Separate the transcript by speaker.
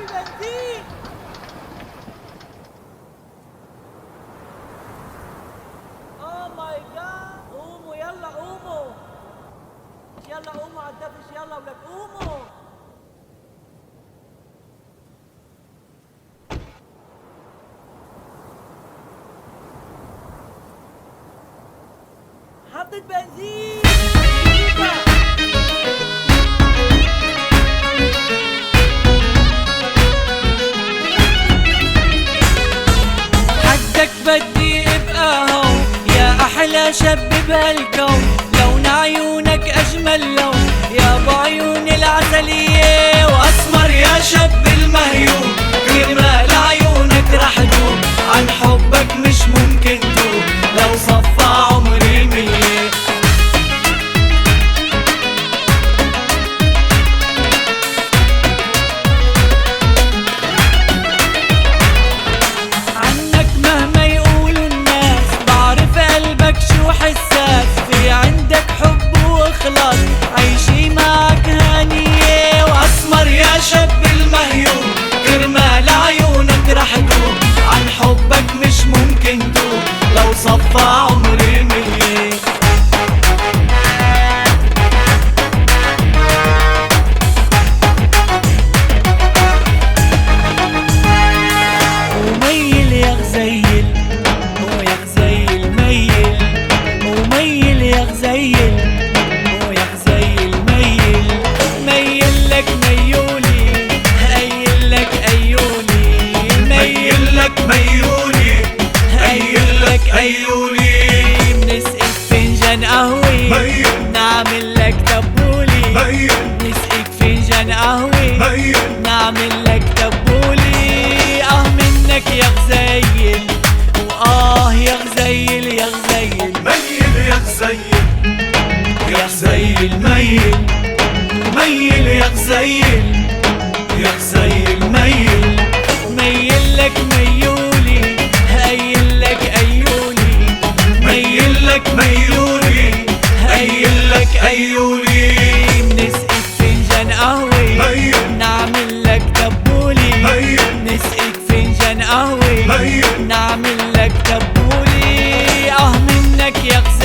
Speaker 1: بنزين. اوه ماي جاد، قوموا يلا قوموا، يلا قوموا على الدفش، يلا ولاد قوموا. حطت بنزين. حدك بدي ابقى هون يا احلى شاب بهالكون، لون عيونك اجمل لون يا ابو عيون العسلية، واسمر يا شاب المهيوم، جمال عيونك رح دوم، عن حبك مش ممكن توم، لو صفى عمري 100. عنك مهما يقولوا الناس بعرف قلبك شو حساس، في عندك حب واخلاص عيشي معك هانية، واسمر يا شاب المهيوم، كرمال عيونك رح دوم، عن حبك مش ممكن دوم، لو صفى عمري 100. وميل يا غزيل، ويا غزيل ميل، وميل يا غزيل، ويا غزيل ميل، ميل لك ميولي، هيل لك ايولي، ميل لك ميولي، هيل لك ايولي، بنسقيك فنجان قهوة نعمل لك تبولي، بنسقيك فنجان قهوة نعمل لك تبولي، منك يا غزيل، وآه يا غزيل يا غزيل،
Speaker 2: ميل يا غزيل،
Speaker 1: يا غزيل ميل، ميل يا غزيل، يا غزيل ميل، ميل لك ميولي، هيل لك أيولي، ميل لك ميولي، هيل لك أيولي، بنسقيك فنجان قهوة نعمل لك تبولي، نسقيك فنجان قهوة نعمل لك تبولي، منك يا غزيل.